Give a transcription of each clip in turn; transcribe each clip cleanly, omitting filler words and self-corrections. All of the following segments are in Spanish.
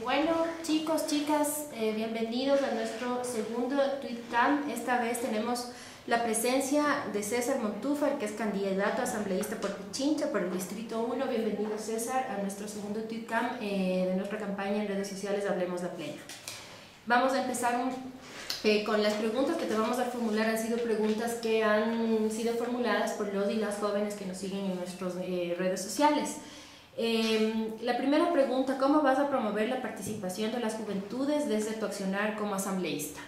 Bueno, chicos, chicas, bienvenidos a nuestro segundo TweetCamp. Esta vez tenemos la presencia de César Montúfar, que es candidato a asambleísta por Pichincha, por el Distrito 1. Bienvenido, César, a nuestro segundo TweetCamp de nuestra campaña en redes sociales Hablemos la Plena. Vamos a empezar con las preguntas que te vamos a formular. Han sido preguntas que han sido formuladas por los y las jóvenes que nos siguen en nuestras redes sociales. La primera pregunta: ¿cómo vas a promover la participación de las juventudes desde tu accionar como asambleísta?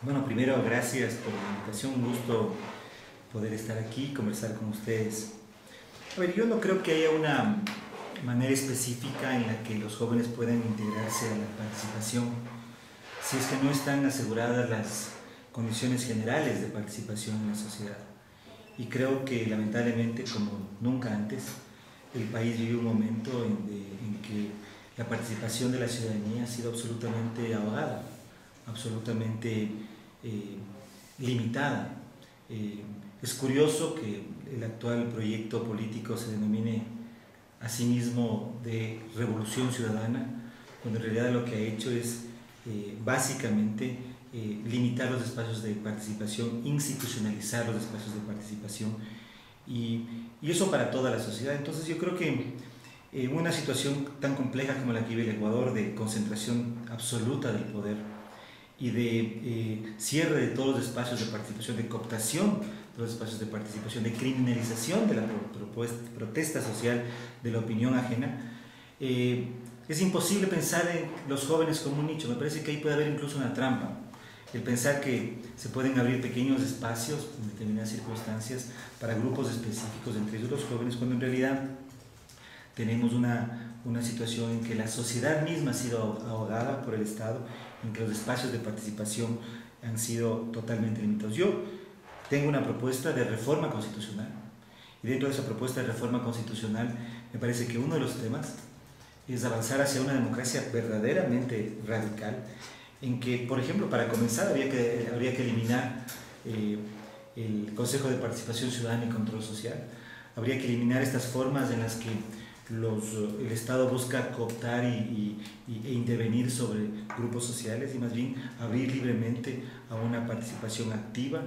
Bueno, primero, gracias por la invitación, un gusto poder estar aquí y conversar con ustedes. A ver, yo no creo que haya una manera específica en la que los jóvenes puedan integrarse a la participación, si es que no están aseguradas las condiciones generales de participación en la sociedad. Y creo que lamentablemente, como nunca antes, el país vive un momento en que la participación de la ciudadanía ha sido absolutamente ahogada, absolutamente limitada. Es curioso que el actual proyecto político se denomine a sí mismo de Revolución Ciudadana, cuando en realidad lo que ha hecho es básicamente limitar los espacios de participación, institucionalizar los espacios de participación, y eso para toda la sociedad. Entonces yo creo que una situación tan compleja como la que vive el Ecuador, de concentración absoluta del poder y de cierre de todos los espacios de participación, de cooptación de los espacios de participación, de criminalización de la protesta social, de la opinión ajena, es imposible pensar en los jóvenes como un nicho. Me parece que ahí puede haber incluso una trampa, el pensar que se pueden abrir pequeños espacios en determinadas circunstancias para grupos específicos, entre ellos los jóvenes, cuando en realidad tenemos una situación en que la sociedad misma ha sido ahogada por el Estado, en que los espacios de participación han sido totalmente limitados. Yo tengo una propuesta de reforma constitucional, y dentro de esa propuesta de reforma constitucional me parece que uno de los temas es avanzar hacia una democracia verdaderamente radical, en que, por ejemplo, para comenzar habría que eliminar el Consejo de Participación Ciudadana y Control Social. Habría que eliminar estas formas en las que el Estado busca cooptar e intervenir sobre grupos sociales, y más bien abrir libremente a una participación activa,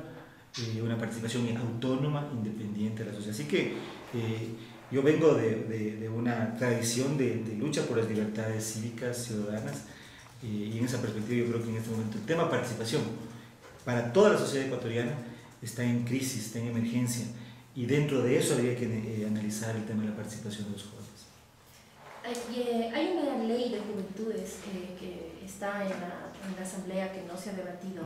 una participación autónoma, independiente de la sociedad. Así que yo vengo de una tradición de lucha por las libertades cívicas ciudadanas, y en esa perspectiva yo creo que en este momento el tema participación para toda la sociedad ecuatoriana está en crisis, está en emergencia, y dentro de eso habría que analizar el tema de la participación de los jóvenes. Hay una ley de juventudes que está en la asamblea, que no se ha debatido.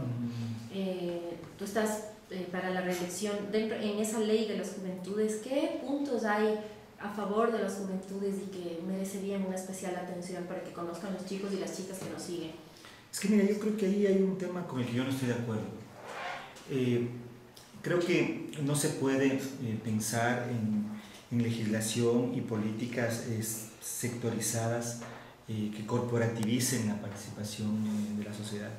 Tú estás para la reelección. En esa ley de las juventudes, ¿qué puntos hay a favor de las juventudes y que merecerían una especial atención para que conozcan los chicos y las chicas que nos siguen? Es que mira, yo creo que ahí hay un tema con el que yo no estoy de acuerdo. Creo que no se puede pensar en legislación y políticas sectorizadas que corporativicen la participación de la sociedad.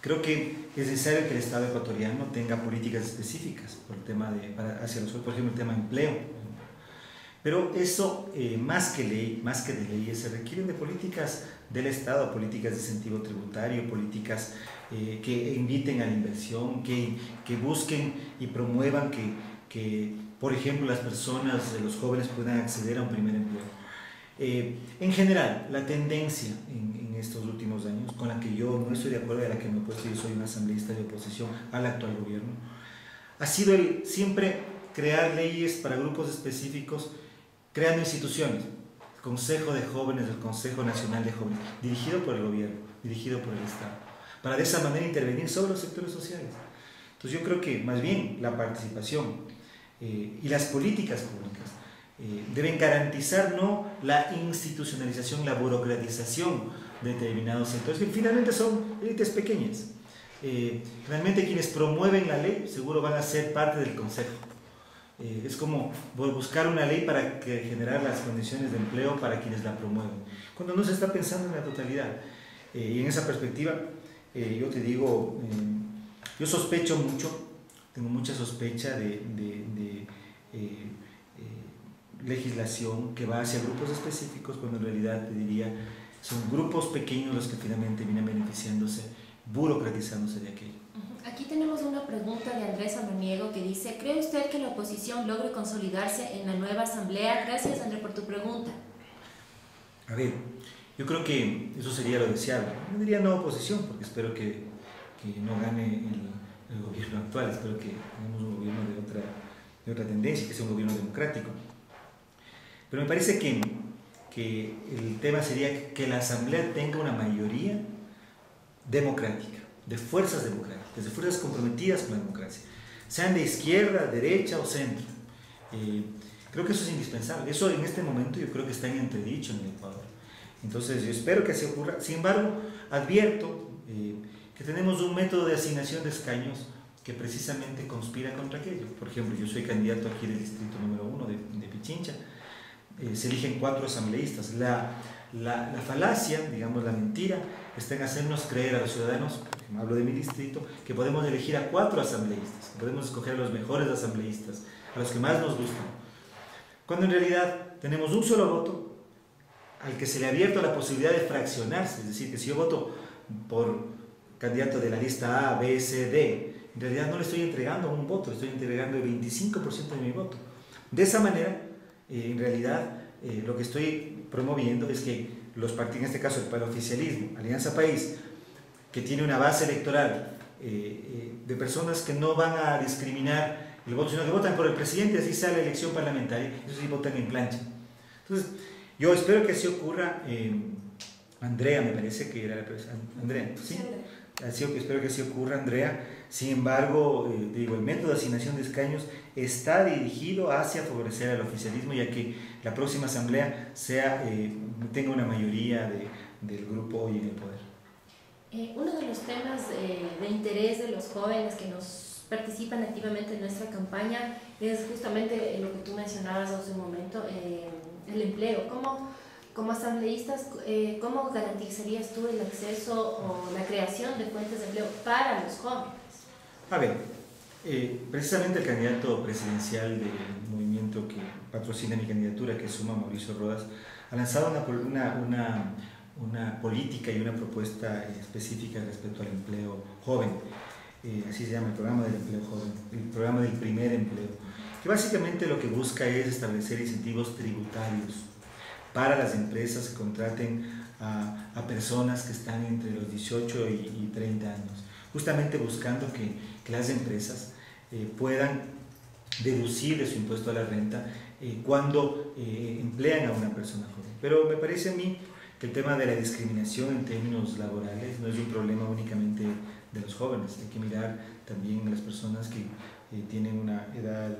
Creo que es necesario que el Estado ecuatoriano tenga políticas específicas por el tema hacia los jóvenes, por ejemplo el tema de empleo. Pero eso, más que de leyes, se requieren de políticas del Estado, políticas de incentivo tributario, políticas que inviten a la inversión, que busquen y promuevan que, por ejemplo, las personas, los jóvenes puedan acceder a un primer empleo. En general, la tendencia en estos últimos años, con la que yo no estoy de acuerdo, de la que me he puesto, yo soy un asambleísta de oposición al actual gobierno, ha sido siempre crear leyes para grupos específicos, creando instituciones, el Consejo de Jóvenes, el Consejo Nacional de Jóvenes, dirigido por el gobierno, dirigido por el Estado, para de esa manera intervenir sobre los sectores sociales. Entonces yo creo que más bien la participación y las políticas públicas deben garantizar no la institucionalización, la burocratización de determinados sectores, que finalmente son élites pequeñas. Realmente quienes promueven la ley seguro van a ser parte del Consejo. Es como buscar una ley para generar las condiciones de empleo para quienes la promueven, cuando no se está pensando en la totalidad. Y en esa perspectiva, yo te digo, yo sospecho mucho, tengo mucha sospecha de legislación que va hacia grupos específicos, cuando en realidad te diría Son grupos pequeños los que finalmente vienen beneficiándose, burocratizándose de aquello. Aquí tenemos una pregunta de Andrés Amaniego que dice: ¿cree usted que la oposición logre consolidarse en la nueva asamblea? Gracias, Andrés, por tu pregunta. A ver, yo creo que eso sería lo deseable. No diría no oposición, porque espero que no gane el gobierno actual, espero que tengamos un gobierno de otra tendencia, que sea un gobierno democrático. Pero me parece que el tema sería que la asamblea tenga una mayoría democrática, de fuerzas democráticas, de fuerzas comprometidas con la democracia, sean de izquierda, derecha o centro. Creo que eso es indispensable. Eso en este momento yo creo que está en entredicho en el Ecuador. Entonces yo espero que así ocurra. Sin embargo, advierto que tenemos un método de asignación de escaños que precisamente conspira contra aquello. Por ejemplo, yo soy candidato aquí del distrito número 1 de Pichincha. Se eligen 4 asambleístas. La falacia, digamos la mentira, está en hacernos creer a los ciudadanos, hablo de mi distrito, que podemos elegir a 4 asambleístas, que podemos escoger a los mejores asambleístas, a los que más nos gustan, cuando en realidad tenemos un solo voto al que se le ha abierto la posibilidad de fraccionarse. Es decir, que si yo voto por candidato de la lista A, B, C, D, en realidad no le estoy entregando un voto, le estoy entregando el 25% de mi voto. De esa manera, en realidad, lo que estoy promoviendo es que los partidos, en este caso el oficialismo, Alianza País, que tiene una base electoral de personas que no van a discriminar el voto, sino que votan por el presidente, así sea la elección parlamentaria, eso sí votan en plancha. Entonces, yo espero que así ocurra. Andrea, me parece que era la persona. Andrea, ¿sí? Espero que así ocurra, Andrea. Sin embargo, digo, el método de asignación de escaños está dirigido hacia favorecer al oficialismo, ya que la próxima asamblea tenga una mayoría del grupo hoy en el poder. Uno de los temas de interés de los jóvenes que nos participan activamente en nuestra campaña es justamente lo que tú mencionabas hace un momento, el empleo. Como asambleístas, ¿cómo garantizarías tú el acceso o la creación de fuentes de empleo para los jóvenes? A ver, precisamente el candidato presidencial del movimiento que patrocina mi candidatura, que suma Mauricio Rodas, ha lanzado una política y una propuesta específica respecto al empleo joven. Así se llama el programa del empleo joven, el programa del primer empleo, que básicamente lo que busca es establecer incentivos tributarios para las empresas que contraten a personas que están entre los 18 y 30 años, justamente buscando que las empresas puedan deducir de su impuesto a la renta cuando emplean a una persona joven. Pero me parece a mí que el tema de la discriminación en términos laborales no es un problema únicamente de los jóvenes, hay que mirar también a las personas que tienen una edad,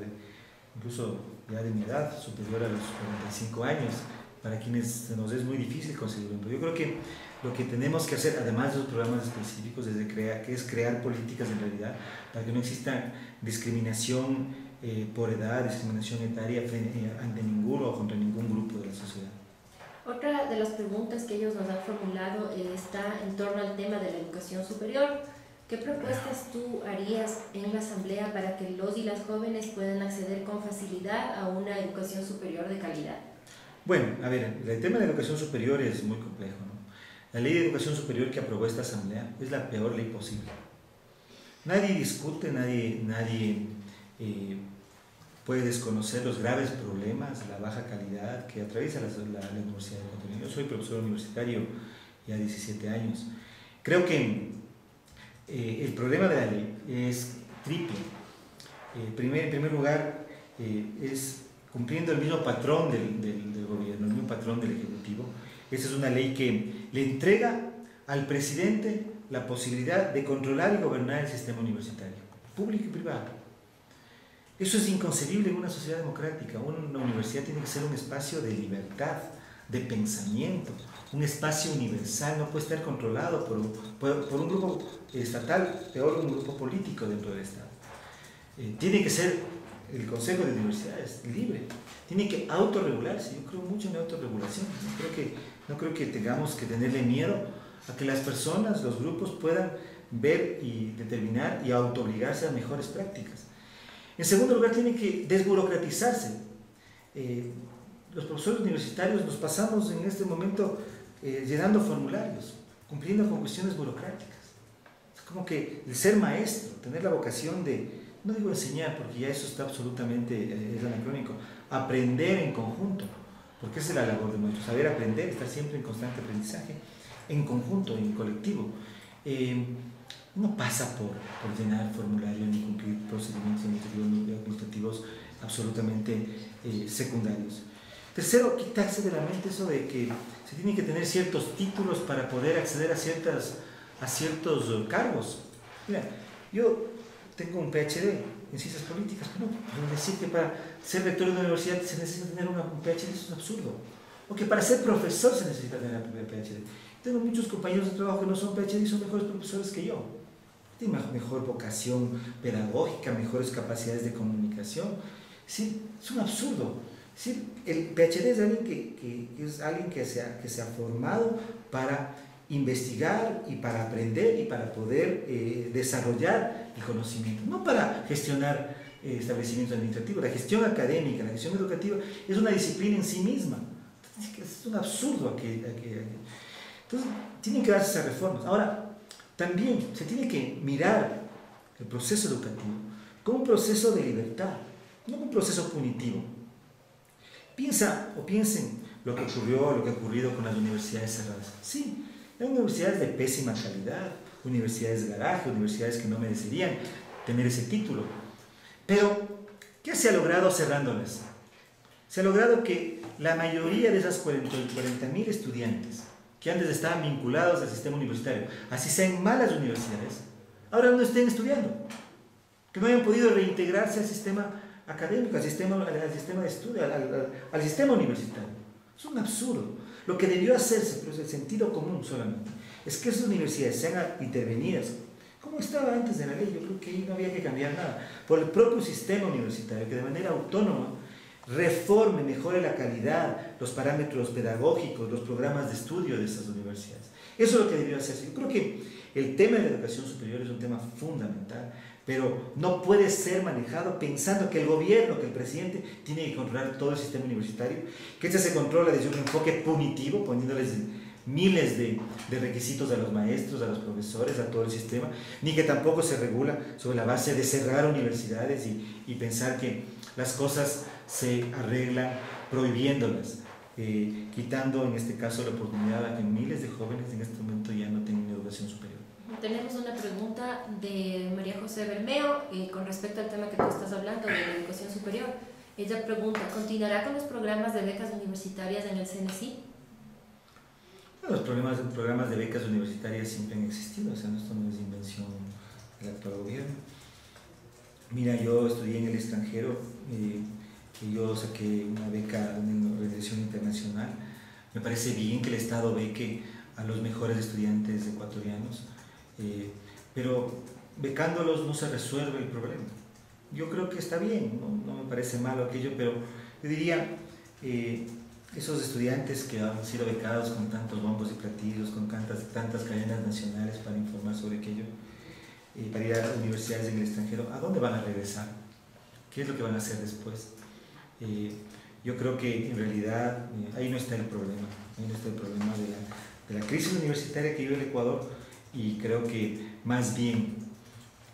incluso ya de mi edad, superior a los 45 años, para quienes nos es muy difícil conseguir un empleo. Yo creo que lo que tenemos que hacer, además de los programas específicos, es crear políticas en realidad para que no exista discriminación por edad, discriminación etaria ante ninguno o contra ningún grupo de la sociedad. Otra de las preguntas que ellos nos han formulado está en torno al tema de la educación superior. ¿Qué propuestas tú harías en la asamblea para que los y las jóvenes puedan acceder con facilidad a una educación superior de calidad? Bueno, a ver, el tema de la educación superior es muy complejo, ¿no? La ley de educación superior que aprobó esta asamblea es la peor ley posible. Nadie discute, nadie puede desconocer los graves problemas, la baja calidad que atraviesa la Universidad de Ecuador. Yo soy profesor universitario ya 17 años. Creo que el problema de la ley es triple. En primer lugar, es cumpliendo el mismo patrón del gobierno, el mismo patrón del Ejecutivo. Esa es una ley que le entrega al presidente la posibilidad de controlar y gobernar el sistema universitario, público y privado. Eso es inconcebible en una sociedad democrática. Una universidad tiene que ser un espacio de libertad, de pensamiento, un espacio universal, no puede estar controlado por un grupo estatal, peor un grupo político dentro del Estado. Tiene que ser el Consejo de Universidades libre, tiene que autorregularse. Yo creo mucho en la autorregulación. No creo que tengamos que tenerle miedo a que las personas, los grupos puedan ver y determinar y autoobligarse a mejores prácticas. En segundo lugar, tiene que desburocratizarse. Los profesores universitarios nos pasamos en este momento llenando formularios, cumpliendo con cuestiones burocráticas. Es como que el ser maestro, tener la vocación de, no digo enseñar, porque ya eso está absolutamente, es anacrónico, aprender en conjunto, porque esa es la labor de maestro, saber aprender, estar siempre en constante aprendizaje, en conjunto, en colectivo. No pasa por llenar formularios ni cumplir procedimientos administrativos absolutamente secundarios. Tercero, quitarse de la mente eso de que se tienen que tener ciertos títulos para poder acceder a ciertos cargos. Mira, yo tengo un PhD en ciencias políticas, pero no, decir que para ser rector de una universidad se necesita tener un PhD, eso es absurdo. O que para ser profesor se necesita tener un PhD. Tengo muchos compañeros de trabajo que no son PhD y son mejores profesores que yo. Tienen mejor vocación pedagógica, mejores capacidades de comunicación. Sí, es un absurdo. Sí, el PhD es alguien que se ha formado para investigar y para aprender y para poder desarrollar el conocimiento, no para gestionar establecimientos administrativos. La gestión académica, la gestión educativa es una disciplina en sí misma. Es un absurdo. Entonces, tienen que darse esas reformas. Ahora, también se tiene que mirar el proceso educativo como un proceso de libertad, no como un proceso punitivo. Piensen lo que ha ocurrido con las universidades cerradas. Sí, hay universidades de pésima calidad, universidades de garaje, universidades que no merecerían tener ese título. Pero, ¿qué se ha logrado cerrándolas? Se ha logrado que la mayoría de esas 40.000 estudiantes que antes estaban vinculados al sistema universitario, así sean malas universidades, ahora no estén estudiando, que no hayan podido reintegrarse al sistema académico, al sistema de estudio, al sistema universitario. Es un absurdo. Lo que debió hacerse, pero es el sentido común solamente, es que esas universidades sean intervenidas, como estaba antes de la ley. Yo creo que ahí no había que cambiar nada, por el propio sistema universitario, que de manera autónoma reforme, mejore la calidad, los parámetros pedagógicos, los programas de estudio de esas universidades. Eso es lo que debió hacerse. Yo creo que el tema de la educación superior es un tema fundamental, pero no puede ser manejado pensando que el gobierno, que el presidente tiene que controlar todo el sistema universitario, que este se controla desde un enfoque punitivo, poniéndoles miles de requisitos a los maestros, a los profesores, a todo el sistema, ni que tampoco se regula sobre la base de cerrar universidades y pensar que las cosas se arreglan prohibiéndolas, quitando en este caso la oportunidad a que miles de jóvenes en este momento ya no tengan educación superior. Tenemos una pregunta de María José Bermeo con respecto al tema que tú estás hablando de la educación superior. Ella pregunta, ¿continuará con los programas de becas universitarias en el CNSI? Los programas de becas universitarias siempre han existido, o sea, esto no es invención del actual gobierno. Mira, yo estudié en el extranjero, yo saqué una beca en una organización internacional. Me parece bien que el Estado beque a los mejores estudiantes ecuatorianos, pero becándolos no se resuelve el problema. Yo creo que está bien, no me parece malo aquello, pero yo diría, esos estudiantes que han sido becados con tantos bombos y platillos, con tantas cadenas nacionales para informar sobre aquello, para ir a las universidades en el extranjero, ¿a dónde van a regresar? ¿Qué es lo que van a hacer después? Yo creo que en realidad ahí no está el problema, de la crisis universitaria que vive el Ecuador, y creo que más bien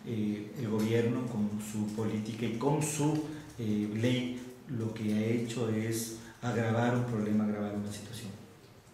el gobierno con su política y con su ley lo que ha hecho es agravar un problema, agravar una situación.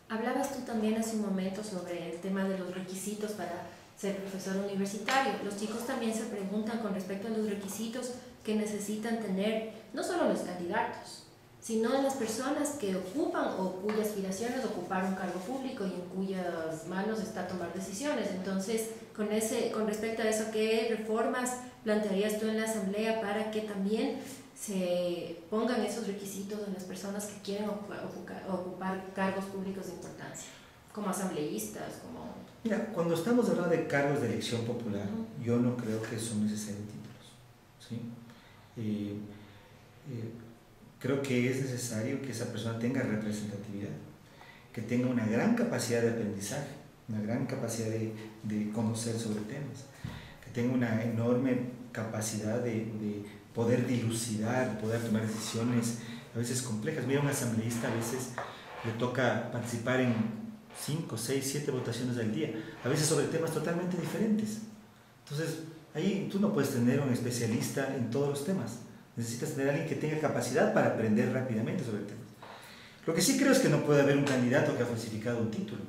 Hablabas tú también hace un momento sobre el tema de los requisitos para ser profesor universitario. Los chicos también se preguntan con respecto a los requisitos que necesitan tener no solo los candidatos, sino las personas que ocupan o cuya aspiración es ocupar un cargo público y en cuyas manos está tomar decisiones. Entonces, con respecto a eso, ¿qué reformas plantearías tú en la Asamblea para que también se pongan esos requisitos de las personas que quieren ocupar cargos públicos de importancia, como asambleístas, como... Mira, cuando estamos hablando de cargos de elección popular, yo no creo que son necesarios títulos, ¿sí? Creo que es necesario que esa persona tenga representatividad, que tenga una gran capacidad de aprendizaje, una gran capacidad de conocer sobre temas, que tenga una enorme capacidad de poder dilucidar, poder tomar decisiones a veces complejas. Mira, a un asambleísta a veces le toca participar en 5, 6, 7 votaciones al día, a veces sobre temas totalmente diferentes. Entonces, ahí tú no puedes tener un especialista en todos los temas. Necesitas tener a alguien que tenga capacidad para aprender rápidamente sobre el tema. Lo que sí creo es que no puede haber un candidato que ha falsificado un título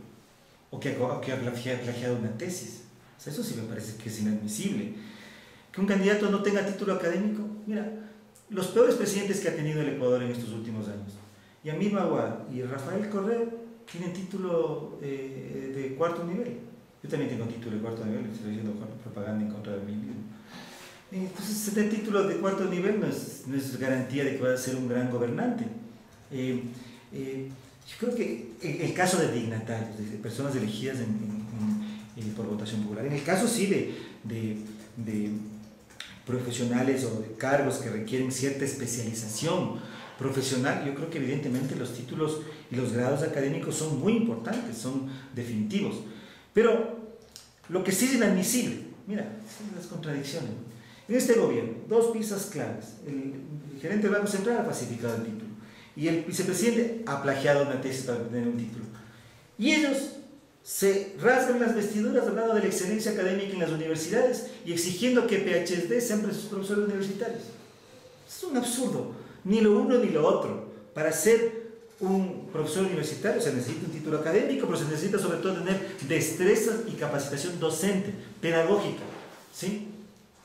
o que ha plagiado una tesis. O sea, eso sí me parece que es inadmisible. Que un candidato no tenga título académico. Mira, los peores presidentes que ha tenido el Ecuador en estos últimos años, Yamil Maguad y Rafael Correa, tienen título de cuarto nivel. Yo también tengo título de cuarto nivel, estoy haciendo propaganda en contra de mí mismo. Entonces, tener título de cuarto nivel no es garantía de que va a ser un gran gobernante. Yo creo que el caso de dignatarios, de personas elegidas por votación popular, en el caso sí de profesionales o de cargos que requieren cierta especialización profesional, yo creo que evidentemente los títulos y los grados académicos son muy importantes, son definitivos. Pero lo que sí es inadmisible, mira, son las contradicciones. En este gobierno, dos piezas claves: el gerente del Banco Central ha falsificado el título y el vicepresidente ha plagiado una tesis para obtener un título. Y ellos se rasgan las vestiduras hablando de la excelencia académica en las universidades y exigiendo que PhD sean profesores universitarios. Es un absurdo, ni lo uno ni lo otro. Para ser un profesor universitario se necesita un título académico, pero se necesita sobre todo tener destreza y capacitación docente, pedagógica, ¿sí?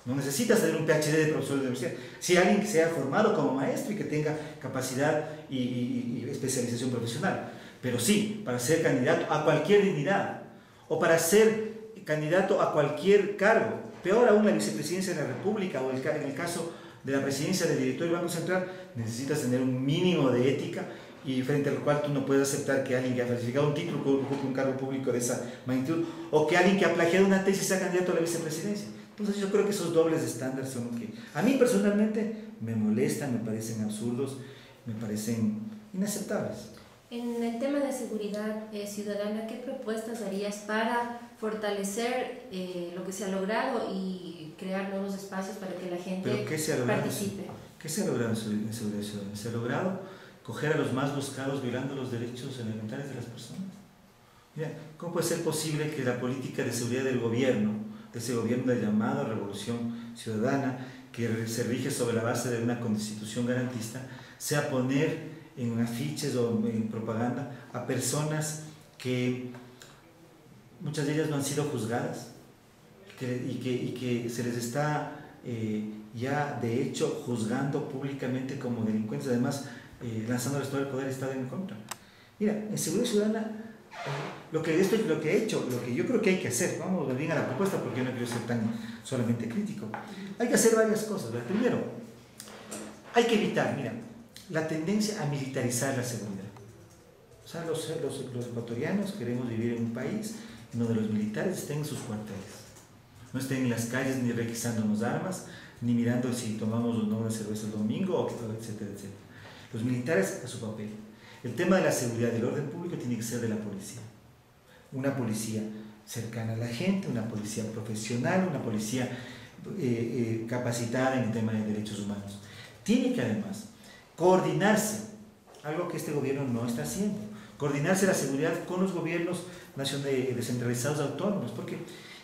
No necesitas tener un PhD de profesor de universidad. Si alguien que sea formado como maestro y que tenga capacidad y especialización profesional. Pero sí, para ser candidato a cualquier dignidad o para ser candidato a cualquier cargo, peor aún la vicepresidencia de la República o en el caso de la presidencia del director del Banco Central, necesitas tener un mínimo de ética y frente al cual tú no puedes aceptar que alguien que ha falsificado un título ocupe un cargo público de esa magnitud o que alguien que ha plagiado una tesis sea candidato a la vicepresidencia. Entonces yo creo que esos dobles estándares son los que a mí personalmente me molestan, me parecen absurdos, me parecen inaceptables. En el tema de seguridad ciudadana, ¿qué propuestas harías para fortalecer lo que se ha logrado y crear nuevos espacios para que la gente participe? ¿Qué se ha logrado en seguridad ciudadana? Se ha logrado coger a los más buscados violando los derechos elementales de las personas. Mira, ¿cómo puede ser posible que la política de seguridad del gobierno, de ese gobierno de llamada Revolución Ciudadana, que se rige sobre la base de una constitución garantista, sea poner en afiches o en propaganda a personas que muchas de ellas no han sido juzgadas y que se les está ya de hecho juzgando públicamente como delincuentes, además lanzándoles todo el poder del Estado en contra? Mira, en seguridad ciudadana lo que yo creo que hay que hacer, vamos bien a la propuesta porque yo no quiero ser tan solamente crítico, hay que hacer varias cosas, ¿verdad? Primero, hay que evitar, mira, la tendencia a militarizar la seguridad. O sea, los ecuatorianos queremos vivir en un país donde los militares estén en sus cuarteles, no estén en las calles ni requisándonos armas, ni mirando si tomamos o no una cerveza el domingo, etcétera, etcétera. Los militares a su papel. El tema de la seguridad y el orden público tiene que ser de la policía. Una policía cercana a la gente, una policía profesional, una policía capacitada en el tema de derechos humanos. Tiene que además coordinarse, algo que este gobierno no está haciendo, coordinarse la seguridad con los gobiernos descentralizados autónomos, porque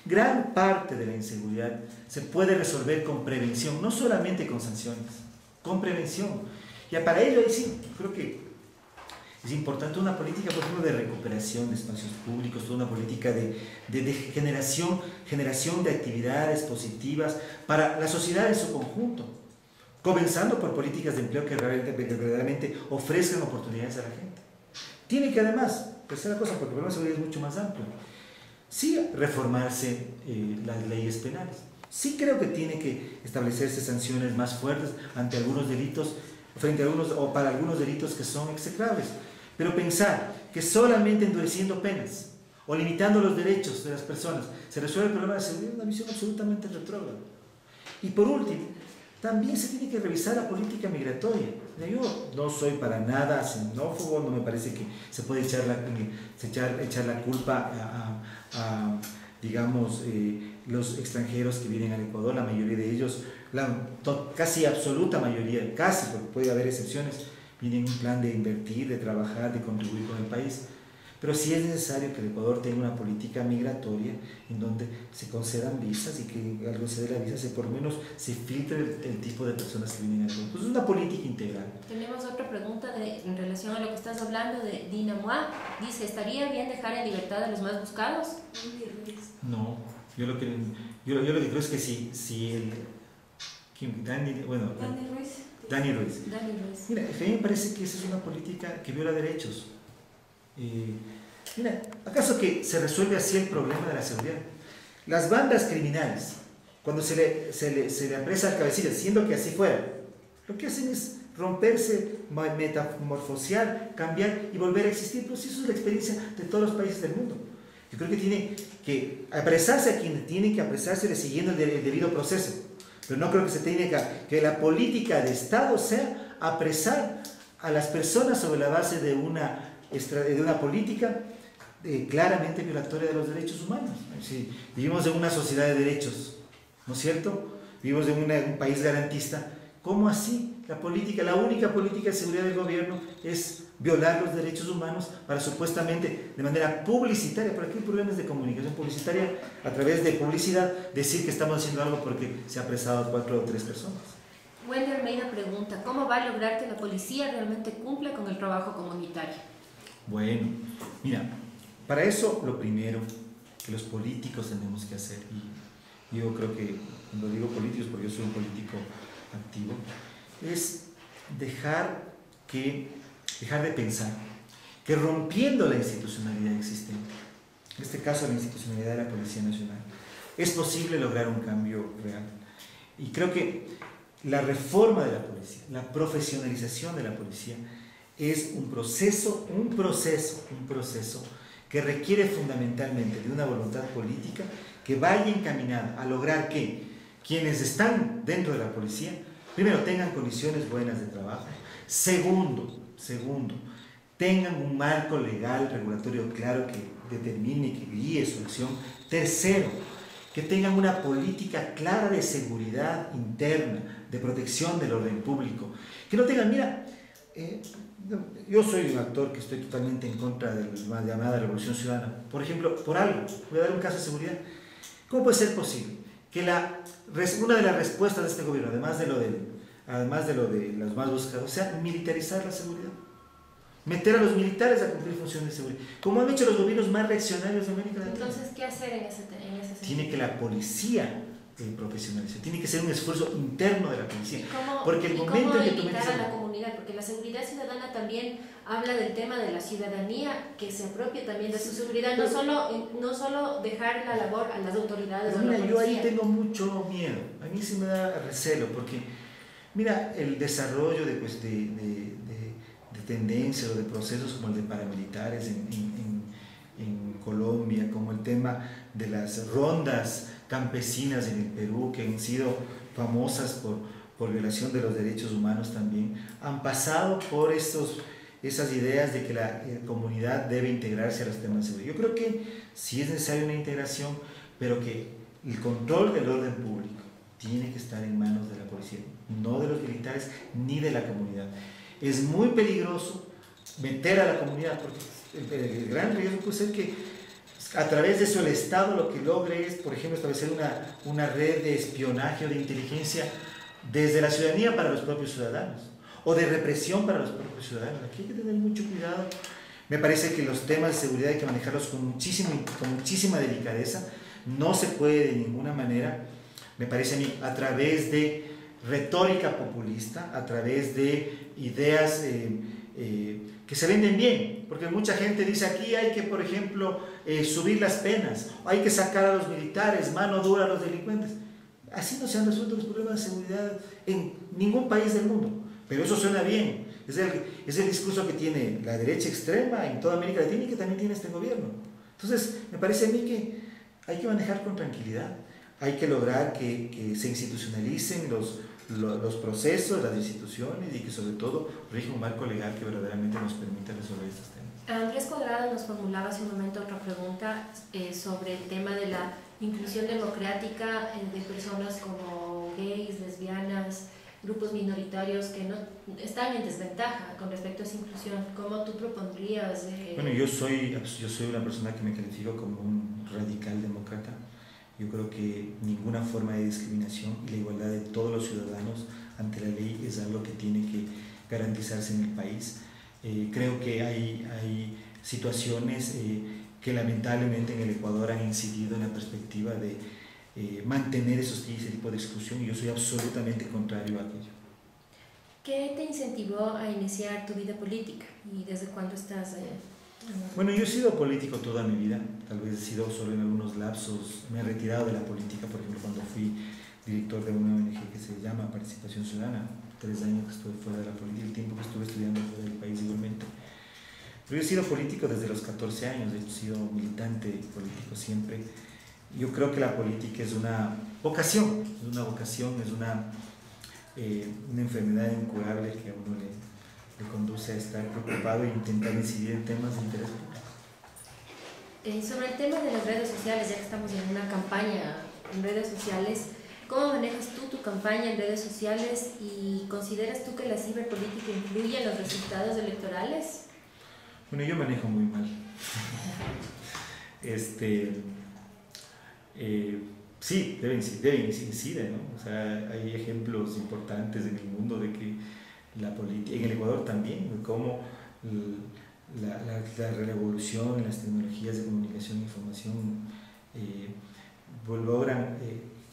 gran parte de la inseguridad se puede resolver con prevención, no solamente con sanciones, con prevención. Y para ello ahí sí, creo que es importante una política, por ejemplo, de recuperación de espacios públicos, toda una política de generación de actividades positivas para la sociedad en su conjunto, comenzando por políticas de empleo que verdaderamente ofrezcan oportunidades a la gente. Tiene que además, tercera cosa, porque el problema de seguridad es mucho más amplio, sí reformarse las leyes penales. Sí creo que tiene que establecerse sanciones más fuertes ante algunos delitos, o para algunos delitos que son execrables. Pero pensar que solamente endureciendo penas o limitando los derechos de las personas se resuelve el problema de seguridad es una visión absolutamente retrógrada. Y por último, también se tiene que revisar la política migratoria. Yo no soy para nada xenófobo, no me parece que se puede echar la culpa a digamos, los extranjeros que vienen al Ecuador, la mayoría de ellos, casi absoluta mayoría, casi, porque puede haber excepciones, vienen en un plan de invertir, de trabajar, de contribuir con el país. Pero sí es necesario que el Ecuador tenga una política migratoria en donde se concedan visas y que al conceder la visa por lo menos se filtre el tipo de personas que vienen aquí. Entonces es una política integral. Tenemos otra pregunta en relación a lo que estás hablando de Dina Moa. Dice, ¿estaría bien dejar en libertad a los más buscados? No, yo lo que creo es que si el... Dani Ruiz. Mira, a mí me parece que esa es una política que viola derechos. Mira, ¿acaso que se resuelve así el problema de la seguridad? Las bandas criminales, cuando se le apresa al cabecilla, siendo que así fuera, lo que hacen es romperse, metamorfosear, cambiar y volver a existir. Pues eso es la experiencia de todos los países del mundo. Yo creo que tiene que apresarse a quien tiene que apresarse siguiendo el debido proceso. Pero no creo que se tenga que la política de Estado sea apresar a las personas sobre la base de una política claramente violatoria de los derechos humanos. Si vivimos en una sociedad de derechos, ¿no es cierto? Vivimos en un país garantista. ¿Cómo así? La única política de seguridad del gobierno es violar los derechos humanos para supuestamente, de manera publicitaria, por aquí hay problemas de comunicación publicitaria, a través de publicidad, decir que estamos haciendo algo porque se ha apresado a 4 o 3 personas. Wendy Almeida pregunta, ¿cómo va a lograr que la policía realmente cumpla con el trabajo comunitario? Bueno, mira, para eso lo primero que los políticos tenemos que hacer, y yo creo que cuando digo políticos, porque yo soy un político activo, es dejar de pensar que rompiendo la institucionalidad existente, en este caso la institucionalidad de la Policía Nacional, es posible lograr un cambio real. Y creo que la reforma de la policía, la profesionalización de la policía, es un proceso que requiere fundamentalmente de una voluntad política que vaya encaminada a lograr que quienes están dentro de la policía, primero, tengan condiciones buenas de trabajo. Segundo, tengan un marco legal, regulatorio claro que determine, que guíe su acción. Tercero, que tengan una política clara de seguridad interna, de protección del orden público. Que no tengan, mira, yo soy un actor que estoy totalmente en contra de la llamada revolución ciudadana. Por ejemplo, por algo, voy a dar un caso de seguridad. ¿Cómo puede ser posible que una de las respuestas de este gobierno, además de lo de los más buscados, sea militarizar la seguridad? Meter a los militares a cumplir funciones de seguridad, como han hecho los gobiernos más reaccionarios de América Latina. Entonces, ¿qué hacer en ese sentido? Tiene que la policía profesionalizar, tiene que ser un esfuerzo interno de la policía. Porque el momento en que tú metes a la comunidad, porque la seguridad ciudadana también habla del tema de la ciudadanía, que se apropie también de su seguridad, no solo dejar la labor a las autoridades. Pero mira, yo ahí tengo mucho miedo, a mí sí me da recelo, porque mira, el desarrollo de tendencias o de procesos como el de paramilitares en Colombia, como el tema de las rondas campesinas en el Perú, que han sido famosas por violación de los derechos humanos también, han pasado por esas ideas de que la comunidad debe integrarse a los temas de seguridad. Yo creo que sí es necesaria una integración, pero que el control del orden público tiene que estar en manos de la policía, no de los militares ni de la comunidad. Es muy peligroso meter a la comunidad, porque el gran riesgo puede ser que a través de eso el Estado lo que logre es, por ejemplo, establecer una red de espionaje o de inteligencia desde la ciudadanía para los propios ciudadanos, o de represión para los propios ciudadanos. Aquí hay que tener mucho cuidado. Me parece que los temas de seguridad hay que manejarlos con muchísima delicadeza. No se puede de ninguna manera, me parece a mí, a través de retórica populista, a través de ideas que se venden bien, porque mucha gente dice aquí hay que, por ejemplo, subir las penas, hay que sacar a los militares, mano dura a los delincuentes. Así no se han resuelto los problemas de seguridad en ningún país del mundo, pero eso suena bien, es el discurso que tiene la derecha extrema en toda América Latina y que también tiene este gobierno. Entonces, me parece a mí que hay que manejar con tranquilidad, hay que lograr que se institucionalicen los procesos, las instituciones y que sobre todo rija un marco legal que verdaderamente nos permita resolver estos temas. Andrés Cuadrado nos formulaba hace un momento otra pregunta sobre el tema de la inclusión democrática de personas como gays, lesbianas, grupos minoritarios que no están en desventaja con respecto a esa inclusión. ¿Cómo tú propondrías? Bueno, yo soy una persona que me califico como un radical demócrata. Yo creo que ninguna forma de discriminación y la igualdad de todos los ciudadanos ante la ley es algo que tiene que garantizarse en el país. Creo que hay situaciones que lamentablemente en el Ecuador han incidido en la perspectiva de mantener ese tipo de exclusión, y yo soy absolutamente contrario a aquello. ¿Qué te incentivó a iniciar tu vida política y desde cuándo estás allá? Bueno, yo he sido político toda mi vida, tal vez he sido solo en algunos lapsos, me he retirado de la política, por ejemplo, cuando fui director de una ONG que se llama Participación Ciudadana, 3 años que estuve fuera de la política, el tiempo que estuve estudiando fuera del país igualmente. Pero yo he sido político desde los 14 años, he sido militante político siempre. Yo creo que la política es una vocación, es una enfermedad incurable que a uno le conduce a estar preocupado e intentar incidir en temas de interés público. Sobre el tema de las redes sociales, ya que estamos en una campaña en redes sociales, ¿cómo manejas tú tu campaña en redes sociales y consideras tú que la ciberpolítica influye en los resultados electorales? Bueno, yo manejo muy mal. Sí, debe incidir, ¿no? O sea, hay ejemplos importantes en el mundo de que la política, en el Ecuador también, de cómo la revolución en las tecnologías de comunicación e información logran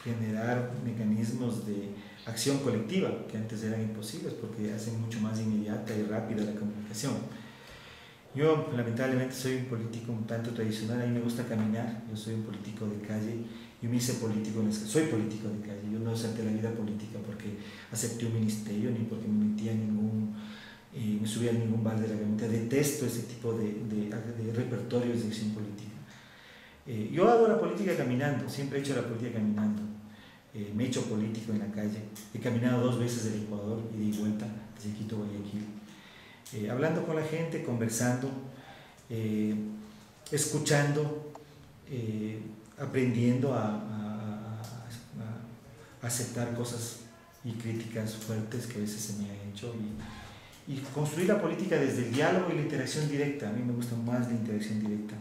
generar mecanismos de acción colectiva que antes eran imposibles porque hacen mucho más inmediata y rápida la comunicación. Yo lamentablemente soy un político un tanto tradicional, a mí me gusta caminar, yo soy un político de calle, yo me hice político soy político de calle, yo no acepté la vida política porque acepté un ministerio ni porque me metía me subía a ningún bar de la camioneta, detesto ese tipo de repertorios de acción política. Yo hago la política caminando, siempre he hecho la política caminando, me he hecho político en la calle, he caminado 2 veces del Ecuador y de vuelta desde Quito a Guayaquil. Hablando con la gente, conversando, escuchando, aprendiendo a aceptar cosas y críticas fuertes que a veces se me han hecho y construir la política desde el diálogo y la interacción directa. A mí me gusta más la interacción directa,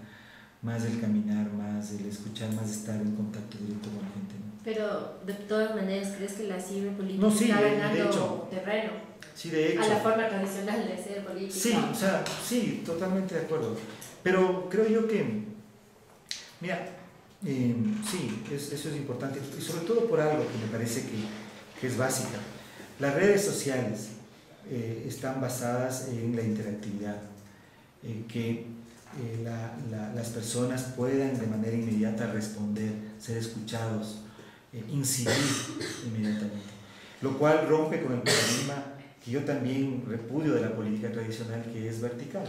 más el caminar, más el escuchar, más estar en contacto directo con la gente, ¿no? Pero de todas maneras, ¿crees que la ciberpolítica no, sí, está de ganando hecho, terreno? Sí, de hecho. A la forma tradicional de ser política. Sí, o sea, sí, totalmente de acuerdo. Pero creo yo que, mira, sí, eso es importante, y sobre todo por algo que me parece que es básica. Las redes sociales están basadas en la interactividad, que las personas puedan de manera inmediata responder, ser escuchados, incidir inmediatamente, lo cual rompe con el paradigma que yo también repudio de la política tradicional, que es vertical,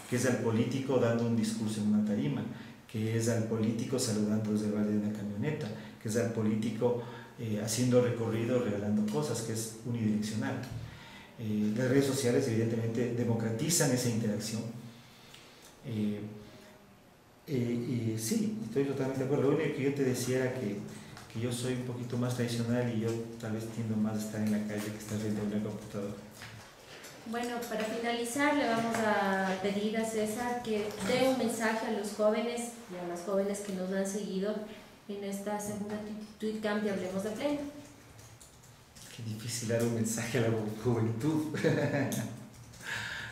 que es al político dando un discurso en una tarima, que es al político saludando desde el bar de una camioneta, que es al político haciendo recorridos, regalando cosas, que es unidireccional. Las redes sociales evidentemente democratizan esa interacción. Sí, estoy totalmente de acuerdo. Lo único que yo te decía era que yo soy un poquito más tradicional y yo tal vez tiendo más a estar en la calle que estar frente a una computadora. Bueno, para finalizar le vamos a pedir a César que dé un mensaje a los jóvenes y a las jóvenes que nos han seguido en esta segunda TweetCamp de Hablemos de Pleno. Qué difícil dar un mensaje a la juventud.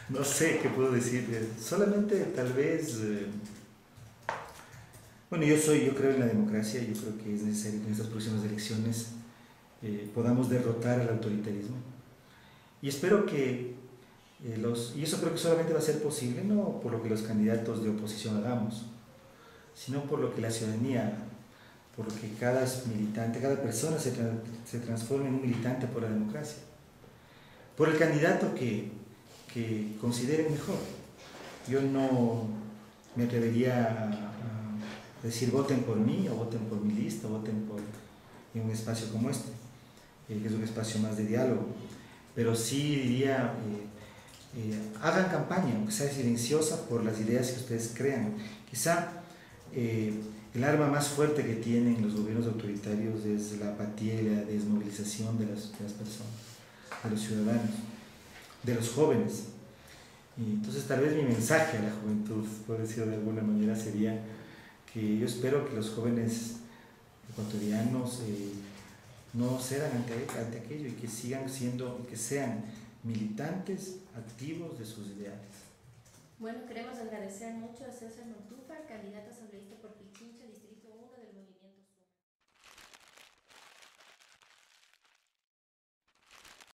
No sé qué puedo decir. Solamente tal vez... Bueno, yo creo en la democracia, yo creo que es necesario que en estas próximas elecciones podamos derrotar al autoritarismo. Y espero que y eso creo que solamente va a ser posible no por lo que los candidatos de oposición hagamos, sino por lo que la ciudadanía, por lo que cada militante, cada persona se transforme en un militante por la democracia, por el candidato que considere mejor. Yo no me atrevería a decir voten por mí o voten por mi lista, voten en un espacio como este, que es un espacio más de diálogo, pero sí diría hagan campaña, aunque sea silenciosa, por las ideas que ustedes crean. Quizá el arma más fuerte que tienen los gobiernos autoritarios es la apatía y la desmovilización de las personas. de los ciudadanos, de los jóvenes. Y entonces tal vez mi mensaje a la juventud, por decirlo de alguna manera, sería que yo espero que los jóvenes ecuatorianos no cedan ante aquello y que sigan siendo, que sean militantes activos de sus ideales. Bueno, queremos agradecer mucho a César Montúfar, candidato